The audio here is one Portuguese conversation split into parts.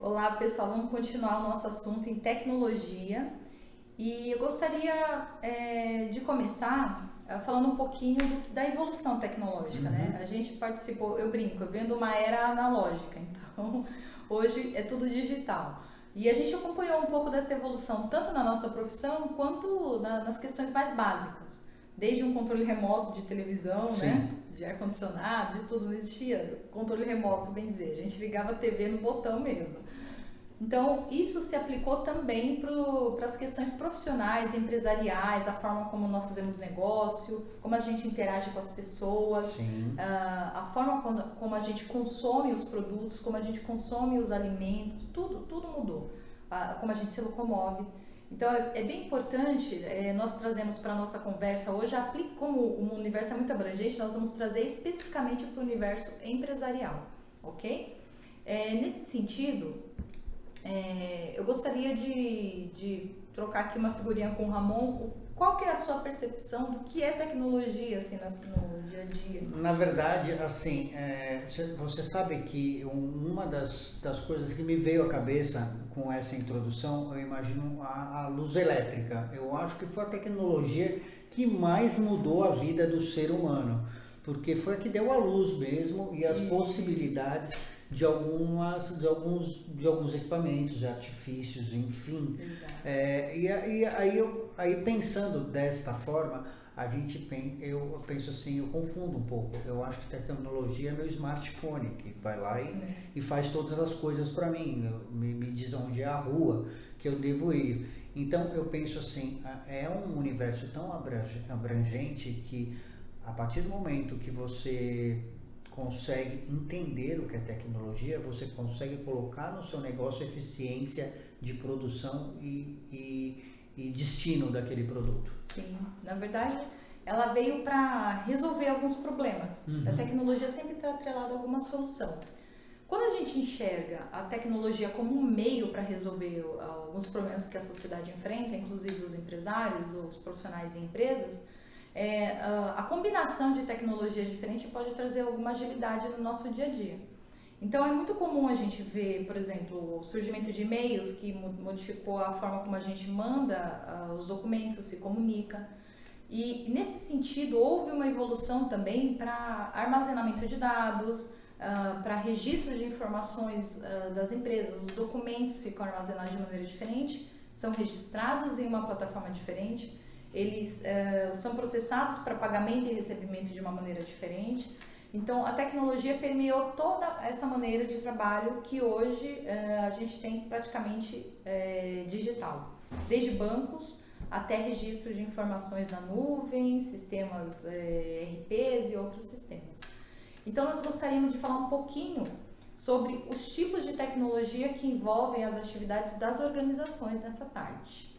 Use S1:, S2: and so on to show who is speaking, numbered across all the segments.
S1: Olá pessoal, vamos continuar o nosso assunto em tecnologia e eu gostaria de começar falando um pouquinho da evolução tecnológica, né? A gente participou, eu brinco, eu venho de uma era analógica, então hoje é tudo digital. E a gente acompanhou um pouco dessa evolução, tanto na nossa profissão quanto nas questões mais básicas. Desde um controle remoto de televisão,
S2: Sim.
S1: né? De ar-condicionado, de tudo, não existia controle remoto, bem dizer. A gente ligava a TV no botão mesmo. Então, isso se aplicou também para as questões profissionais, empresariais, a forma como nós fazemos negócio, como a gente interage com as pessoas,
S2: Sim.
S1: a forma como a gente consome os produtos, como a gente consome os alimentos, tudo mudou, como a gente se locomove. Então, é bem importante, nós trazemos para a nossa conversa hoje, como o universo é muito abrangente, nós vamos trazer especificamente para o universo empresarial, ok? Nesse sentido, eu gostaria de trocar aqui uma figurinha com o Ramon. Qual que é a sua percepção do que é tecnologia assim, no dia a dia?
S2: Na verdade, assim, você sabe que uma das coisas que me veio à cabeça com essa introdução, eu imagino a luz elétrica. Eu acho que foi a tecnologia que mais mudou a vida do ser humano, porque foi a que deu a luz mesmo e as possibilidades de alguns equipamentos, de artifícios, enfim. Aí pensando desta forma, eu penso assim, eu confundo um pouco. Eu acho que tecnologia é meu smartphone, que vai lá e faz todas as coisas para mim, me diz onde é a rua que eu devo ir. Então eu penso assim, é um universo tão abrangente que a partir do momento que você consegue entender o que é tecnologia, você consegue colocar no seu negócio eficiência de produção e destino daquele produto.
S1: Sim, na verdade, ela veio para resolver alguns problemas. A tecnologia sempre está atrelada a alguma solução. Quando a gente enxerga a tecnologia como um meio para resolver alguns problemas que a sociedade enfrenta, inclusive os empresários, os profissionais e empresas, a combinação de tecnologias diferentes pode trazer alguma agilidade no nosso dia a dia. Então é muito comum a gente ver, por exemplo, o surgimento de e-mails que modificou a forma como a gente manda os documentos, se comunica. E nesse sentido houve uma evolução também para armazenamento de dados, para registro de informações das empresas. Os documentos ficam armazenados de maneira diferente, são registrados em uma plataforma diferente. Eles são processados para pagamento e recebimento de uma maneira diferente. Então, a tecnologia permeou toda essa maneira de trabalho que hoje a gente tem praticamente digital. Desde bancos até registro de informações na nuvem, sistemas ERPs e outros sistemas. Então, nós gostaríamos de falar um pouquinho sobre os tipos de tecnologia que envolvem as atividades das organizações nessa tarde.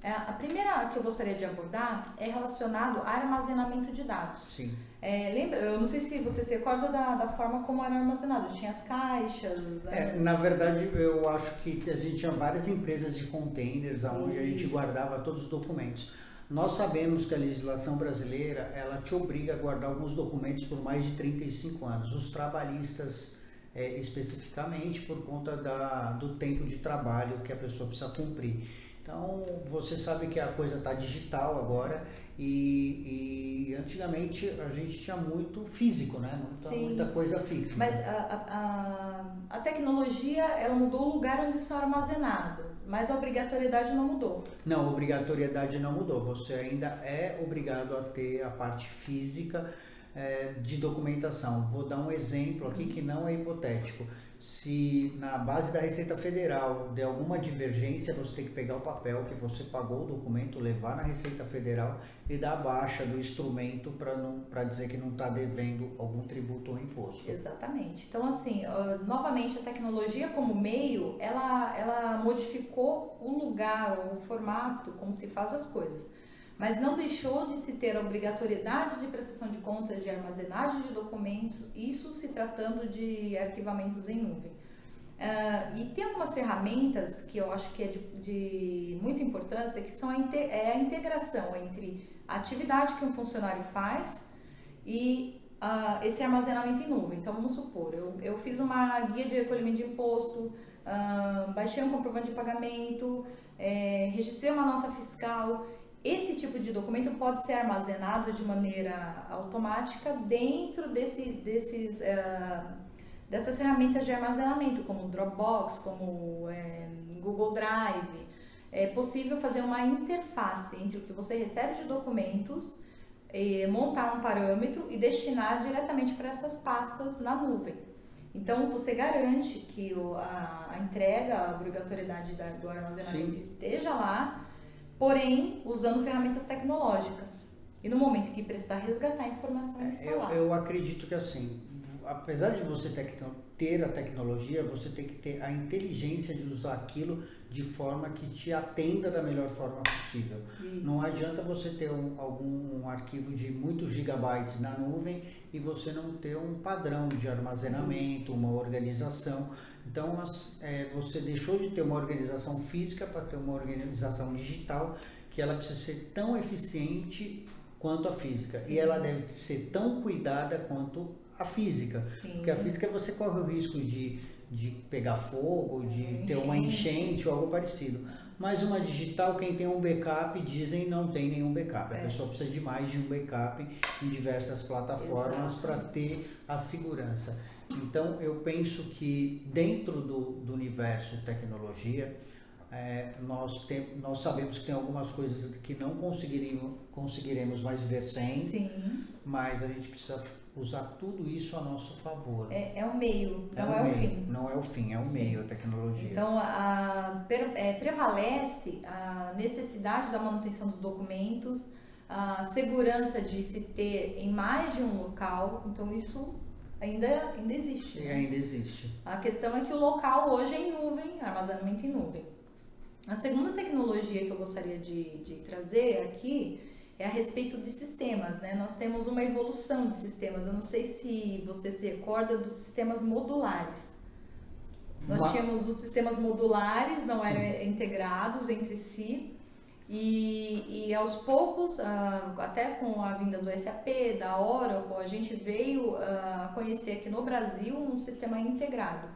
S1: A primeira que eu gostaria de abordar é relacionado ao armazenamento de dados.
S2: Sim.
S1: Lembra? Eu não sei se você se recorda da forma como era armazenado. Tinha as caixas.
S2: Na verdade, eu acho que a gente tinha várias empresas de containers onde a gente guardava todos os documentos. Nós sabemos que a legislação brasileira ela te obriga a guardar alguns documentos por mais de 35 anos. Os trabalhistas, especificamente, por conta do tempo de trabalho que a pessoa precisa cumprir. Então, você sabe que a coisa está digital agora e antigamente a gente tinha muito físico, né? Muita coisa fixa.
S1: Mas a tecnologia ela mudou o lugar onde isso é armazenado, mas a obrigatoriedade não mudou.
S2: Não, a obrigatoriedade não mudou. Você ainda é obrigado a ter a parte física de documentação. Vou dar um exemplo aqui que não é hipotético. Se na base da Receita Federal der alguma divergência, você tem que pegar o papel que você pagou o documento, levar na Receita Federal e dar a baixa do instrumento para dizer que não está devendo algum tributo ou imposto.
S1: Exatamente. Então, assim, novamente, a tecnologia como meio, ela modificou o lugar, o formato, como se faz as coisas. Mas não deixou de se ter a obrigatoriedade de prestação de contas, de armazenagem de documentos, isso se tratando de arquivamentos em nuvem. E tem algumas ferramentas que eu acho que é de muita importância, que são a integração entre a atividade que um funcionário faz e esse armazenamento em nuvem. Então, vamos supor, eu fiz uma guia de recolhimento de imposto, baixei um comprovante de pagamento, registrei uma nota fiscal. Esse tipo de documento pode ser armazenado de maneira automática dentro dessas ferramentas de armazenamento, como Dropbox, como Google Drive. É possível fazer uma interface entre o que você recebe de documentos, montar um parâmetro e destinar diretamente para essas pastas na nuvem. Então, você garante que a entrega, a obrigatoriedade do armazenamento esteja lá, porém, usando ferramentas tecnológicas. E no momento que precisar resgatar a informação, está lá.
S2: Eu acredito que assim, apesar de você ter a tecnologia, você tem que ter a inteligência de usar aquilo de forma que te atenda da melhor forma possível. Não adianta você ter algum arquivo de muitos gigabytes na nuvem e você não ter um padrão de armazenamento, uma organização. Então, você deixou de ter uma organização física para ter uma organização digital, que ela precisa ser tão eficiente quanto a física. Sim. E ela deve ser tão cuidada quanto a física. Sim. Porque a física você corre o risco de pegar fogo, de ter uma enchente ou algo parecido. Mas uma digital, quem tem um backup, dizem não tem nenhum backup. A pessoa precisa de mais de um backup em diversas plataformas para ter a segurança. Então, eu penso que dentro do universo tecnologia, nós sabemos que tem algumas coisas que não conseguiremos mais ver sem,
S1: Sim.
S2: mas a gente precisa usar tudo isso a nosso favor.
S1: É o meio, não é o fim.
S2: Não é o fim, é o meio, a tecnologia.
S1: Então, prevalece a necessidade da manutenção dos documentos, a segurança de se ter em mais de um local, então isso ainda existe.
S2: Né? Ainda existe.
S1: A questão é que o local hoje é em nuvem, armazenamento em nuvem. A segunda tecnologia que eu gostaria de trazer aqui é a respeito de sistemas, né? Nós temos uma evolução de sistemas. Eu não sei se você se recorda dos sistemas modulares. Nós tínhamos os sistemas modulares, não eram integrados entre si. E aos poucos, até com a vinda do SAP, da Oracle, a gente veio conhecer aqui no Brasil um sistema integrado.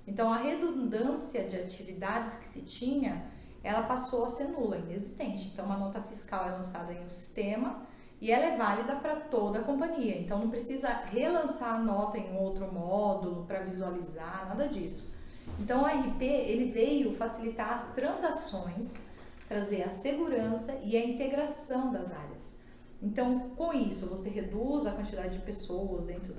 S1: Então, a redundância de atividades que se tinha, ela passou a ser nula, inexistente. Então, uma nota fiscal é lançada em um sistema e ela é válida para toda a companhia. Então, não precisa relançar a nota em um outro módulo para visualizar, nada disso. Então, o RP ele veio facilitar as transações, trazer a segurança e a integração das áreas. Então, com isso, você reduz a quantidade de pessoas dentro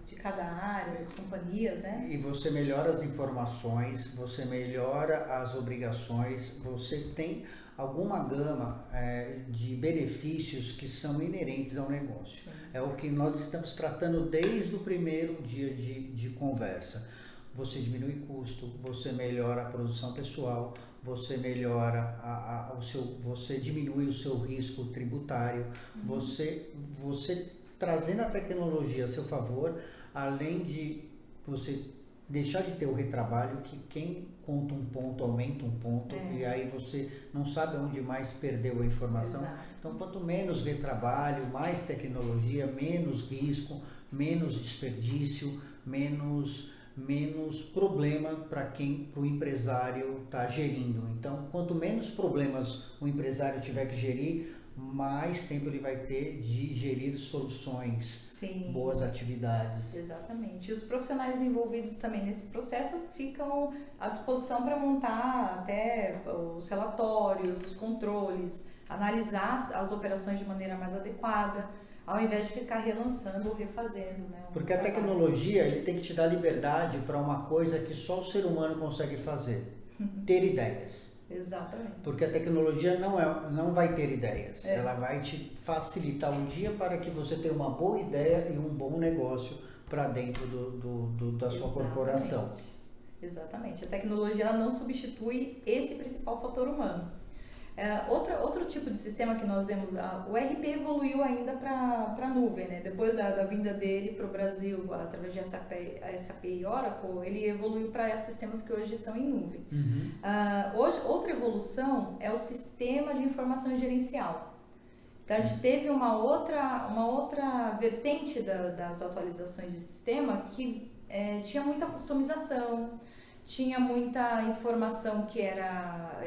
S1: de cada área, das companhias, né?
S2: E você melhora as informações, você melhora as obrigações, você tem alguma gama de benefícios que são inerentes ao negócio. Sim. É o que nós estamos tratando desde o primeiro dia de conversa. Você diminui custo, você melhora a produção pessoal, você melhora você diminui o seu risco tributário, você trazendo a tecnologia a seu favor, além de você deixar de ter o retrabalho, que quem conta um ponto aumenta um ponto, e aí você não sabe onde mais perdeu a informação. Exato. Então, quanto menos retrabalho, mais tecnologia, menos risco, menos desperdício, menos problema para o empresário está gerindo. Então, quanto menos problemas o empresário tiver que gerir, mais tempo ele vai ter de gerir soluções, Sim. boas atividades.
S1: Exatamente. E os profissionais envolvidos também nesse processo ficam à disposição para montar até os relatórios, os controles, analisar as operações de maneira mais adequada, ao invés de ficar relançando ou refazendo. Né,
S2: Porque a tecnologia ele tem que te dar liberdade para uma coisa que só o ser humano consegue fazer, ter ideias.
S1: Exatamente.
S2: Porque a tecnologia não vai ter ideias, ela vai te facilitar um dia para que você tenha uma boa ideia e um bom negócio para dentro da sua corporação.
S1: Exatamente. A tecnologia ela não substitui esse principal fator humano. Outro tipo de sistema que nós vemos, o RP evoluiu ainda para a nuvem, né? Depois da vinda dele para o Brasil, através de SAP e Oracle, ele evoluiu para sistemas que hoje estão em nuvem.
S2: Uhum.
S1: Hoje, outra evolução é o sistema de informação gerencial. Então, a gente teve uma outra vertente das atualizações de sistema que tinha muita customização, tinha muita informação que era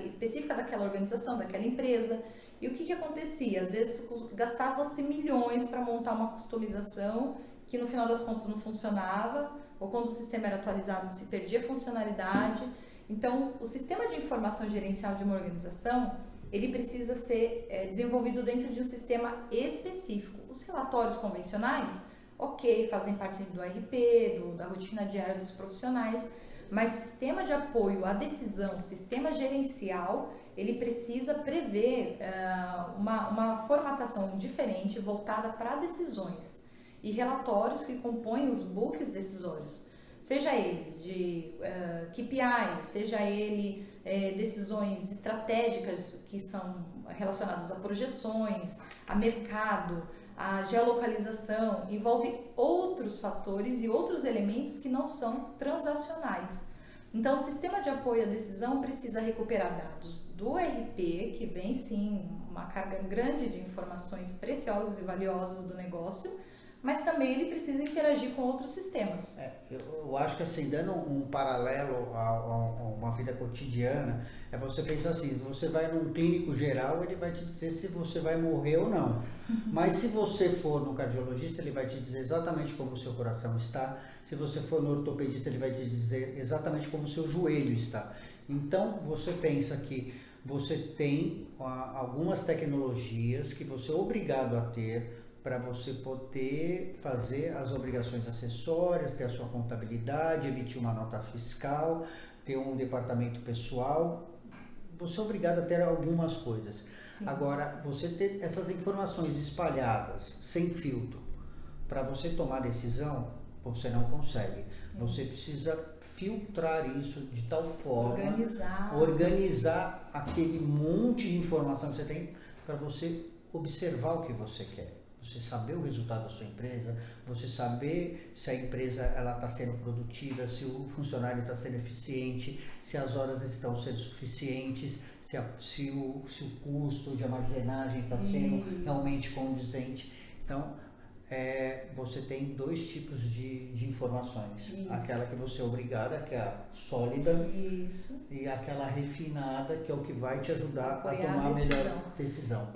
S1: específica daquela organização, daquela empresa. E o que acontecia? Às vezes gastava-se milhões para montar uma customização que no final das contas não funcionava, ou quando o sistema era atualizado se perdia funcionalidade. Então, o sistema de informação gerencial de uma organização, ele precisa ser desenvolvido dentro de um sistema específico. Os relatórios convencionais, ok, fazem parte do RP, da rotina diária dos profissionais, mas sistema de apoio à decisão, sistema gerencial, ele precisa prever uma formatação diferente voltada para decisões e relatórios que compõem os books decisórios, seja eles de KPIs, seja ele decisões estratégicas que são relacionadas a projeções, a mercado, a geolocalização, envolve outros fatores e outros elementos que não são transacionais. Então, o sistema de apoio à decisão precisa recuperar dados do RP, que vem sim uma carga grande de informações preciosas e valiosas do negócio, mas também ele precisa interagir com outros sistemas.
S2: Eu acho que assim, dando um paralelo a uma vida cotidiana, é você pensar assim, você vai num clínico geral, ele vai te dizer se você vai morrer ou não. Mas se você for no cardiologista, ele vai te dizer exatamente como o seu coração está. Se você for no ortopedista, ele vai te dizer exatamente como o seu joelho está. Então, você pensa que você tem algumas tecnologias que você é obrigado a ter para você poder fazer as obrigações acessórias, ter a sua contabilidade, emitir uma nota fiscal, ter um departamento pessoal. Você é obrigado a ter algumas coisas. Sim. Agora, você ter essas informações espalhadas, sem filtro, para você tomar decisão, você não consegue. Você precisa filtrar isso de tal forma, organizar aquele monte de informação que você tem para você observar o que você quer. Você saber o resultado da sua empresa, você saber se a empresa está sendo produtiva, se o funcionário está sendo eficiente, se as horas estão sendo suficientes, se o custo de armazenagem está sendo realmente condizente. Então, você tem dois tipos de informações. Isso. Aquela que você é obrigada, que é a sólida, isso. E aquela refinada, que é o que vai te ajudar a tomar a melhor decisão.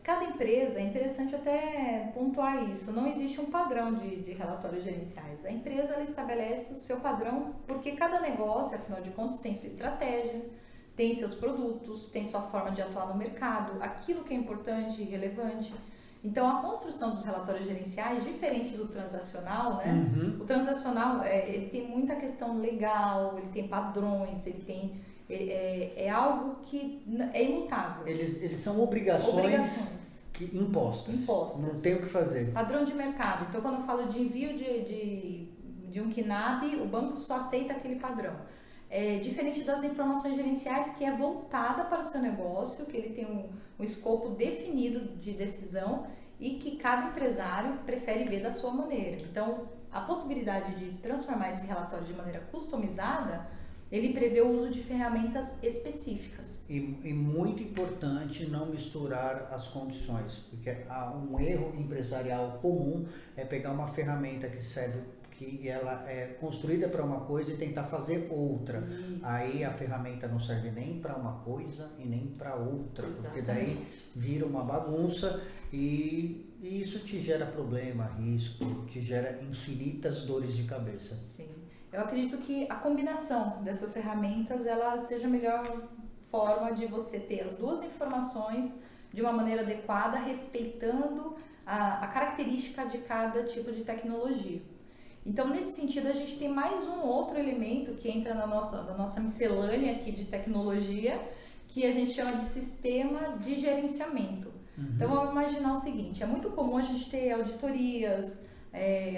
S1: Cada empresa, é interessante até pontuar isso, não existe um padrão de relatórios gerenciais. A empresa ela estabelece o seu padrão porque cada negócio, afinal de contas, tem sua estratégia, tem seus produtos, tem sua forma de atuar no mercado, aquilo que é importante e relevante. Então, a construção dos relatórios gerenciais, diferente do transacional, né? Uhum. O transacional, ele tem muita questão legal, ele tem padrões, ele tem... É algo que é imutável.
S2: Eles são obrigações impostas. Não tem o que fazer.
S1: Padrão de mercado. Então, quando eu falo de envio de um KNAB, o banco só aceita aquele padrão. Diferente das informações gerenciais, que é voltada para o seu negócio, que ele tem um escopo definido de decisão e que cada empresário prefere ver da sua maneira. Então, a possibilidade de transformar esse relatório de maneira customizada, ele prevê o uso de ferramentas específicas.
S2: E muito importante não misturar as condições, porque um erro empresarial comum é pegar uma ferramenta que ela é construída para uma coisa e tentar fazer outra. Isso. Aí a ferramenta não serve nem para uma coisa e nem para outra. Exatamente. Porque daí vira uma bagunça e isso te gera problema, risco, te gera infinitas dores de cabeça.
S1: Sim. Eu acredito que a combinação dessas ferramentas ela seja a melhor forma de você ter as duas informações de uma maneira adequada, respeitando a característica de cada tipo de tecnologia. Então, nesse sentido, a gente tem mais um outro elemento que entra na nossa miscelânea aqui de tecnologia, que a gente chama de sistema de gerenciamento. Uhum. Então, vamos imaginar o seguinte, é muito comum a gente ter auditorias,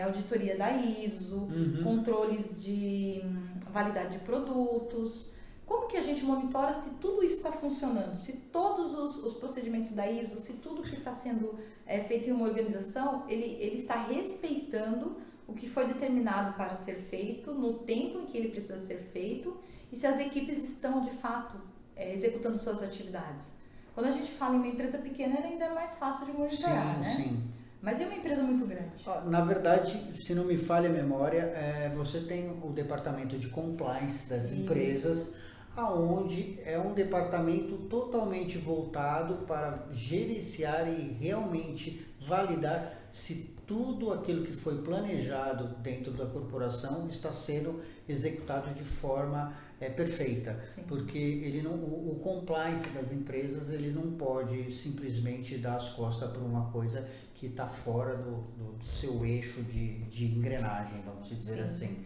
S1: auditoria da ISO, uhum. controles de validade de produtos. Como que a gente monitora se tudo isso está funcionando? Se todos os procedimentos da ISO, se tudo que está sendo feito em uma organização, ele está respeitando o que foi determinado para ser feito, no tempo em que ele precisa ser feito, e se as equipes estão, de fato, executando suas atividades. Quando a gente fala em uma empresa pequena, ainda é mais fácil de monitorar,
S2: sim,
S1: né?
S2: Sim.
S1: Mas é uma empresa muito grande.
S2: Na verdade, se não me falha a memória, você tem o departamento de compliance das empresas, aonde é um departamento totalmente voltado para gerenciar e realmente validar se tudo aquilo que foi planejado dentro da corporação está sendo executado de forma perfeita.
S1: Sim.
S2: Porque ele não, o compliance das empresas, ele não pode simplesmente dar as costas para uma coisa que está fora do seu eixo de engrenagem, vamos dizer assim.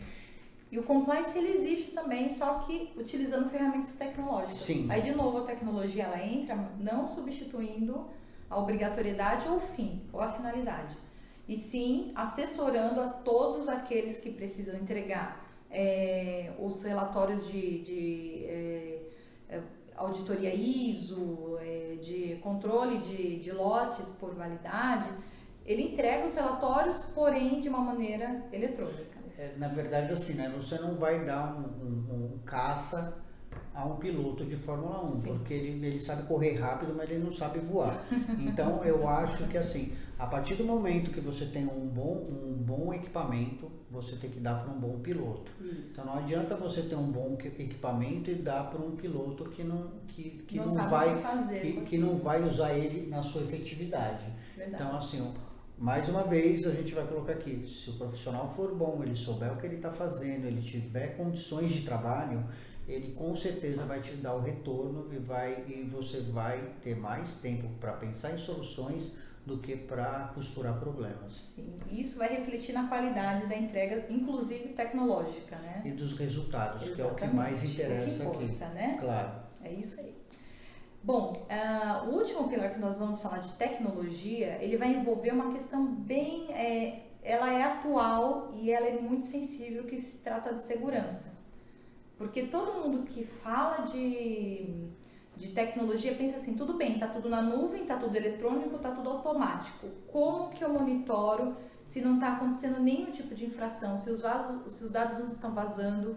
S1: E o compliance ele existe também, só que utilizando ferramentas tecnológicas.
S2: Sim.
S1: Aí de novo a tecnologia ela entra não substituindo a obrigatoriedade ou o fim, ou a finalidade, e sim assessorando a todos aqueles que precisam entregar os relatórios de auditoria ISO, de controle de lotes por validade. Ele entrega os relatórios, porém de uma maneira eletrônica.
S2: Na verdade, assim, né? Você não vai dar um caça a um piloto de Fórmula 1,
S1: Sim.
S2: porque ele sabe correr rápido, mas ele não sabe voar. Então, eu acho que, assim, a partir do momento que você tem um bom equipamento, você tem que dar para um bom piloto.
S1: Isso.
S2: Então, não adianta você ter um bom equipamento e dar para um piloto que não vai usar ele na sua efetividade.
S1: Verdade.
S2: Então, assim, mais uma vez a gente vai colocar aqui, se o profissional for bom, ele souber o que ele está fazendo, ele tiver condições de trabalho, ele com certeza vai te dar o retorno e você vai ter mais tempo para pensar em soluções do que para costurar problemas.
S1: Sim, e isso vai refletir na qualidade da entrega, inclusive tecnológica, né?
S2: E dos resultados,
S1: Exatamente.
S2: que é o que mais interessa
S1: o que importa,
S2: aqui.
S1: Né?
S2: Claro.
S1: É isso aí. Bom, o último pilar que nós vamos falar de tecnologia, ele vai envolver uma questão bem, ela é atual e ela é muito sensível, que se trata de segurança. Porque todo mundo que fala de tecnologia pensa assim, tudo bem, está tudo na nuvem, está tudo eletrônico, está tudo automático. Como que eu monitoro se não está acontecendo nenhum tipo de infração, se os dados não estão vazando?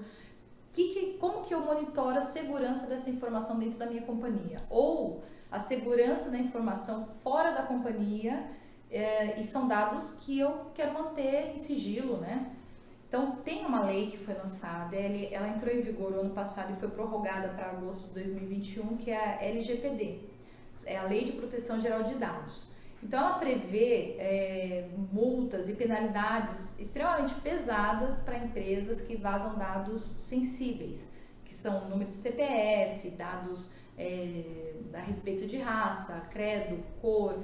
S1: Como que eu monitoro a segurança dessa informação dentro da minha companhia? Ou a segurança da informação fora da companhia, e são dados que eu quero manter em sigilo, né? Então, tem uma lei que foi lançada, ela entrou em vigor no ano passado e foi prorrogada para agosto de 2021, que é a LGPD, é a Lei de Proteção Geral de Dados. Então, ela prevê multas e penalidades extremamente pesadas para empresas que vazam dados sensíveis, que são número de CPF, dados a respeito de raça, credo, cor,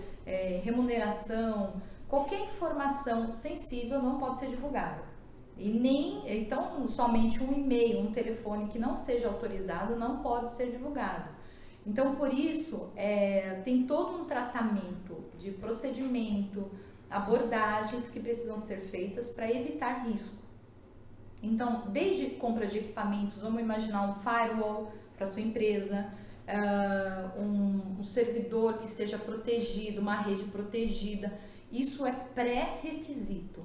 S1: remuneração, qualquer informação sensível não pode ser divulgada. Então, somente um e-mail, um telefone que não seja autorizado não pode ser divulgado. Então, por isso, tem todo um tratamento de procedimento, abordagens que precisam ser feitas para evitar risco. Então, desde compra de equipamentos, vamos imaginar um firewall para sua empresa, um servidor que seja protegido, uma rede protegida, isso é pré-requisito.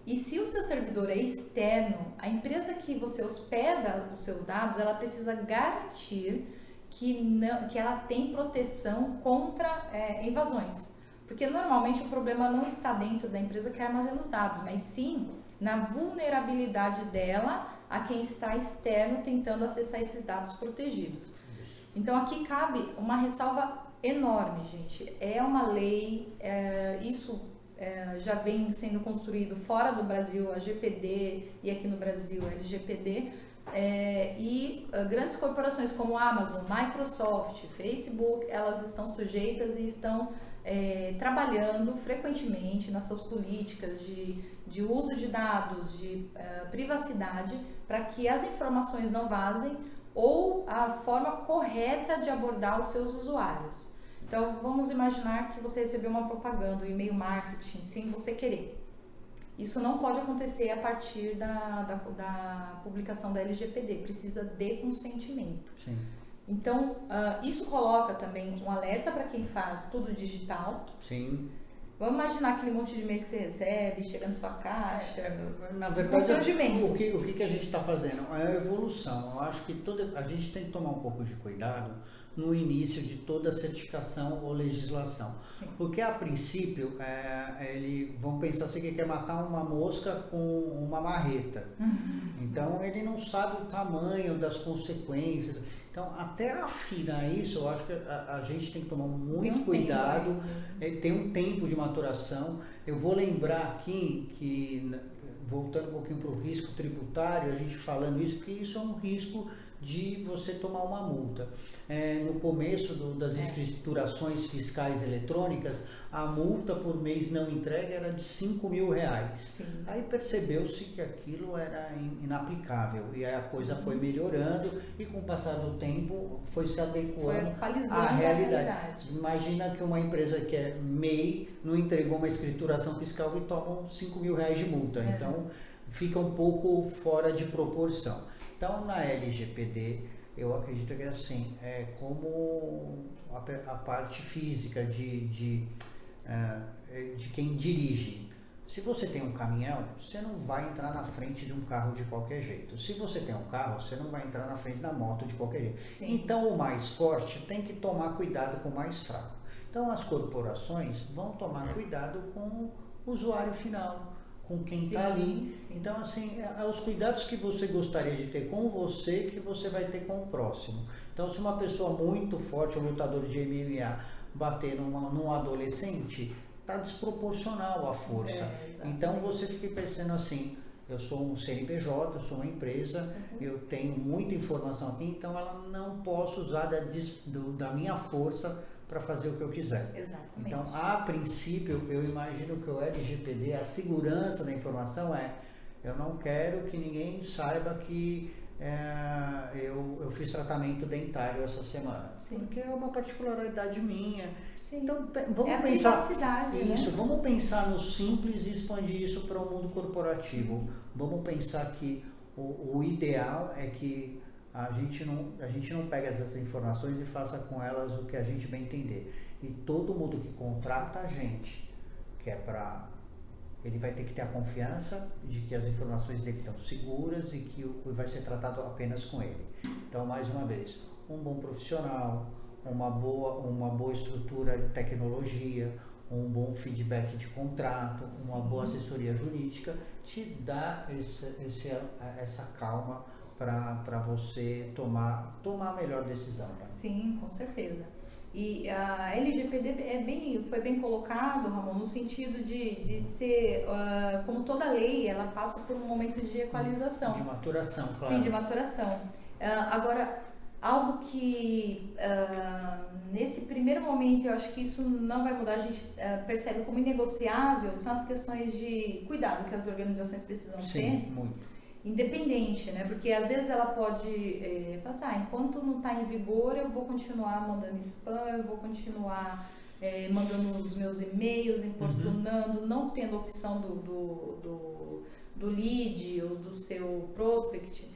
S1: E se o seu servidor é externo, a empresa que você hospeda os seus dados, ela precisa garantir que ela tem proteção contra invasões. Porque normalmente o problema não está dentro da empresa que armazena os dados, mas sim na vulnerabilidade dela a quem está externo tentando acessar esses dados protegidos. Então aqui cabe uma ressalva enorme, gente. É uma lei, isso já vem sendo construído fora do Brasil, a GPD, e aqui no Brasil a LGPD, e grandes corporações como Amazon, Microsoft, Facebook, elas estão sujeitas e estão trabalhando frequentemente nas suas políticas de uso de dados, de privacidade, para que as informações não vazem, ou a forma correta de abordar os seus usuários. Então, vamos imaginar que você recebeu uma propaganda, um e-mail marketing, sem você querer. Isso não pode acontecer a partir da publicação da LGPD, precisa de consentimento.
S2: Sim.
S1: Então, isso coloca também um alerta para quem faz tudo digital.
S2: Sim.
S1: Vamos imaginar aquele monte de e-mail que você recebe, chega na sua caixa.
S2: Na verdade, o que a gente está fazendo é a evolução. Eu acho que a gente tem que tomar um pouco de cuidado, no início de toda a certificação ou legislação.
S1: Sim.
S2: Porque a princípio, vão pensar assim que quer matar uma mosca com uma marreta. Então ele não sabe o tamanho das consequências. Então, até afinar isso, eu acho que a gente tem que tomar muito cuidado, tem um tempo de maturação. Eu vou lembrar aqui que, voltando um pouquinho para o risco tributário, a gente falando isso, porque isso é um risco de você tomar uma multa. No começo das escriturações fiscais eletrônicas, a multa por mês não entregue era de R$5.000.
S1: Sim.
S2: Aí percebeu-se que aquilo era inaplicável e aí a coisa foi melhorando e com o passar do tempo foi se adequando à realidade. Imagina que uma empresa que é MEI não entregou uma escrituração fiscal e toma R$5.000 de multa. Então fica um pouco fora de proporção. Então, na LGPD, eu acredito que assim, como a parte física de quem dirige. Se você tem um caminhão, você não vai entrar na frente de um carro de qualquer jeito. Se você tem um carro, você não vai entrar na frente da moto de qualquer jeito.
S1: Sim.
S2: Então, o mais forte tem que tomar cuidado com o mais fraco. Então, as corporações vão tomar cuidado com o usuário final, com quem está ali.
S1: Sim.
S2: Então, assim, os cuidados que você gostaria de ter com você, que você vai ter com o próximo. Então, se uma pessoa muito forte, um lutador de MMA, bater num adolescente, está desproporcional a força. Então, você fica pensando assim, eu sou um CNPJ, eu sou uma empresa, eu tenho muita informação aqui, então ela não posso usar da minha força para fazer o que eu quiser.
S1: Exatamente.
S2: Então, a princípio, eu imagino que o LGPD, a segurança da informação eu não quero que ninguém saiba que eu fiz tratamento dentário essa semana.
S1: Sim.
S2: Porque é uma particularidade minha.
S1: Sim.
S2: Então, vamos pensar isso, vamos pensar no simples e expandir isso para o mundo corporativo. Vamos pensar que o ideal é que a gente não pega essas informações e faça com elas o que a gente bem entender. E todo mundo que contrata a gente, ele vai ter que ter a confiança de que as informações dele estão seguras e que vai ser tratado apenas com ele. Então, mais uma vez, um bom profissional, uma boa estrutura de tecnologia, um bom feedback de contrato, uma boa assessoria jurídica, te dá essa calma para você tomar a melhor decisão. Tá?
S1: Sim, com certeza. E a LGPD foi bem colocado, Ramon, no sentido de ser, como toda lei, ela passa por um momento de equalização.
S2: De maturação, claro.
S1: Sim, de maturação. Agora, algo que nesse primeiro momento eu acho que isso não vai mudar, a gente percebe como inegociável, são as questões de cuidado que as organizações precisam ter.
S2: Sim, muito.
S1: Independente, né? Porque às vezes ela pode passar, enquanto não está em vigor, eu vou continuar mandando spam, eu vou continuar mandando os meus e-mails, importunando, não tendo opção do lead ou do seu prospect,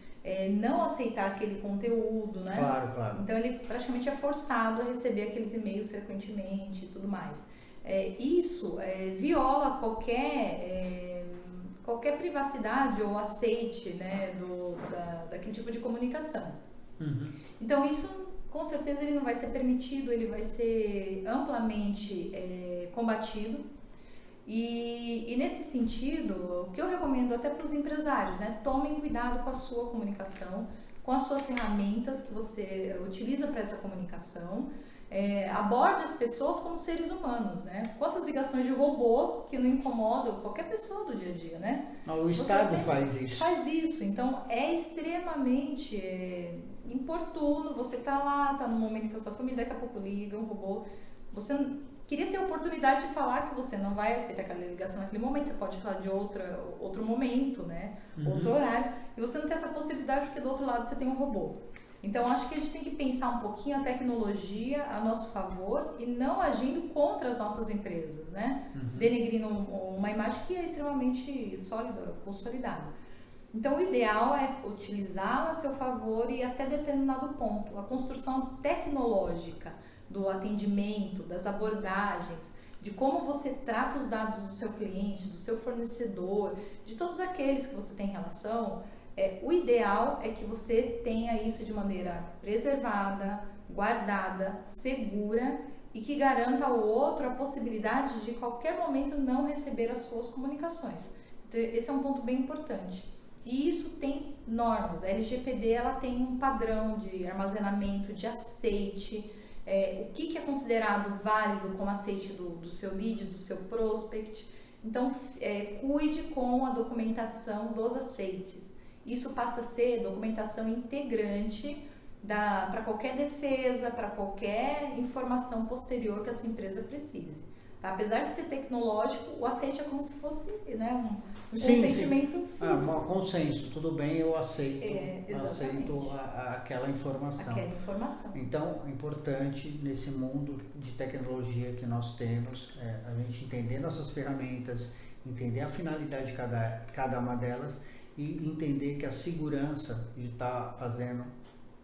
S1: não aceitar aquele conteúdo, né?
S2: Claro.
S1: Então ele praticamente é forçado a receber aqueles e-mails frequentemente e tudo mais. Isso viola qualquer privacidade ou aceite, né, daquele tipo de comunicação. Então isso com certeza ele não vai ser permitido, ele vai ser amplamente combatido e nesse sentido o que eu recomendo até para os empresários, né, tomem cuidado com a sua comunicação, com as suas ferramentas que você utiliza para essa comunicação. Aborde as pessoas como seres humanos, né? Quantas ligações de robô que não incomodam qualquer pessoa do dia a dia, né?
S2: O Estado faz isso.
S1: Faz isso, então é extremamente importuno, você tá lá, tá no momento que a sua família daqui a pouco liga, um robô, você queria ter a oportunidade de falar que você não vai aceitar aquela ligação naquele momento, você pode falar de outro momento, né? Outro horário, e você não tem essa possibilidade porque do outro lado você tem um robô. Então, acho que a gente tem que pensar um pouquinho a tecnologia a nosso favor e não agindo contra as nossas empresas, né? Denegrindo uma imagem que é extremamente sólida, consolidada. Então, o ideal é utilizá-la a seu favor e até determinado ponto. A construção tecnológica do atendimento, das abordagens, de como você trata os dados do seu cliente, do seu fornecedor, de todos aqueles que você tem relação. O ideal é que você tenha isso de maneira preservada, guardada, segura e que garanta ao outro a possibilidade de qualquer momento não receber as suas comunicações. Então, esse é um ponto bem importante. E isso tem normas. A LGPD ela tem um padrão de armazenamento, de aceite, o que é considerado válido como aceite do seu lead, do seu prospect. Então, cuide com a documentação dos aceites. Isso passa a ser documentação integrante para qualquer defesa, para qualquer informação posterior que a sua empresa precise. Tá? Apesar de ser tecnológico, o aceite é como se fosse, né, um consentimento físico.
S2: Um consenso, tudo bem, eu aceito, aceito aquela informação.
S1: Aquela informação.
S2: Então, é importante nesse mundo de tecnologia que nós temos, a gente entender nossas ferramentas, entender a finalidade de cada uma delas e entender que a segurança de estar fazendo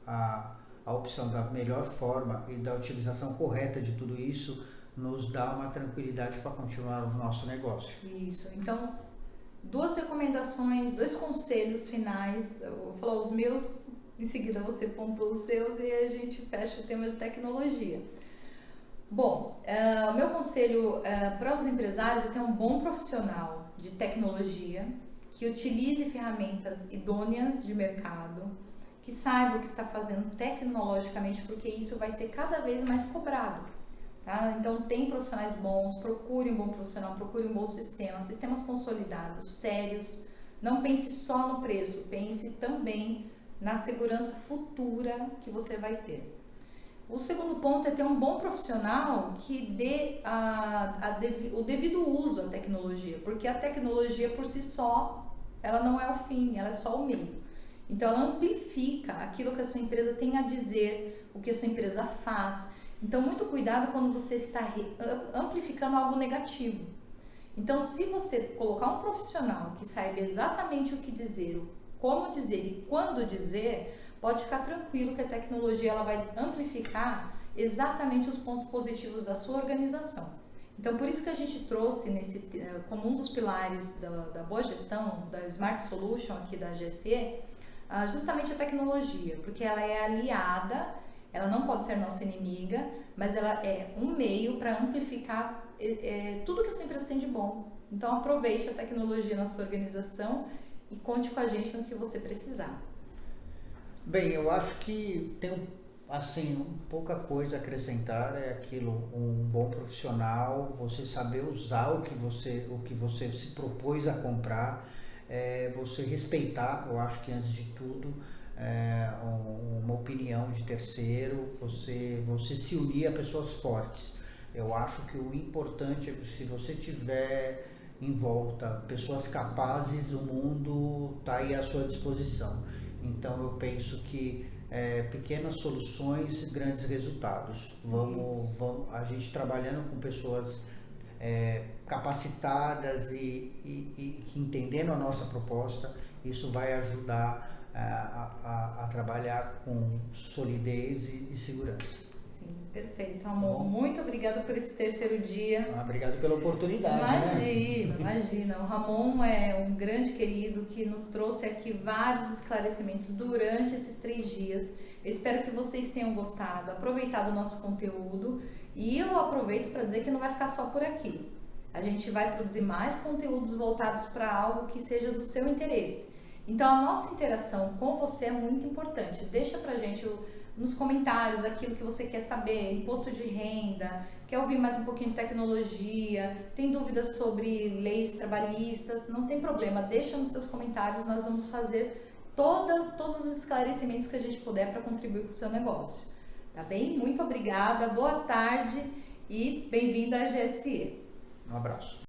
S2: a opção da melhor forma e da utilização correta de tudo isso nos dá uma tranquilidade para continuar o nosso negócio.
S1: Isso. Então, 2 recomendações, 2 conselhos finais. Eu vou falar os meus, em seguida você pontua os seus e a gente fecha o tema de tecnologia. Bom, o meu conselho para os empresários é ter um bom profissional de tecnologia que utilize ferramentas idôneas de mercado, que saiba o que está fazendo tecnologicamente, porque isso vai ser cada vez mais cobrado. Tá? Então, tem profissionais bons, procure um bom profissional, procure um bom sistema, sistemas consolidados, sérios. Não pense só no preço, pense também na segurança futura que você vai ter. O segundo ponto é ter um bom profissional que dê o devido uso à tecnologia, porque a tecnologia por si só, ela não é o fim, ela é só o meio. Então, ela amplifica aquilo que a sua empresa tem a dizer, o que a sua empresa faz. Então, muito cuidado quando você está amplificando algo negativo. Então, se você colocar um profissional que saiba exatamente o que dizer, como dizer e quando dizer, pode ficar tranquilo que a tecnologia ela vai amplificar exatamente os pontos positivos da sua organização. Então, por isso que a gente trouxe como um dos pilares da boa gestão, da Smart Solution aqui da GSE, justamente a tecnologia, porque ela é aliada, ela não pode ser nossa inimiga, mas ela é um meio para amplificar tudo que a sua empresa tem de bom. Então, aproveite a tecnologia na sua organização e conte com a gente no que você precisar.
S2: Bem, eu acho que tem pouca coisa a acrescentar, é aquilo, um bom profissional, você saber usar o que você se propôs a comprar, você respeitar, eu acho que antes de tudo, uma opinião de terceiro, você se unir a pessoas fortes. Eu acho que o importante é que se você tiver em volta pessoas capazes, o mundo está aí à sua disposição. Então eu penso que pequenas soluções, grandes resultados. A gente trabalhando com pessoas capacitadas e entendendo a nossa proposta, isso vai ajudar a trabalhar com solidez e segurança.
S1: Sim, perfeito, amor. Muito obrigada por esse terceiro dia.
S2: Obrigado pela oportunidade.
S1: Imagina. O Ramon é um grande querido que nos trouxe aqui vários esclarecimentos durante esses 3 dias. Eu espero que vocês tenham gostado, aproveitado o nosso conteúdo. E eu aproveito para dizer que não vai ficar só por aqui. A gente vai produzir mais conteúdos voltados para algo que seja do seu interesse. Então, a nossa interação com você é muito importante. Deixa pra gente nos comentários aquilo que você quer saber, imposto de renda, quer ouvir mais um pouquinho de tecnologia, tem dúvidas sobre leis trabalhistas, não tem problema, deixa nos seus comentários, nós vamos fazer todos os esclarecimentos que a gente puder para contribuir com o seu negócio. Tá bem? Muito obrigada, boa tarde e bem-vinda à GSE.
S2: Um abraço.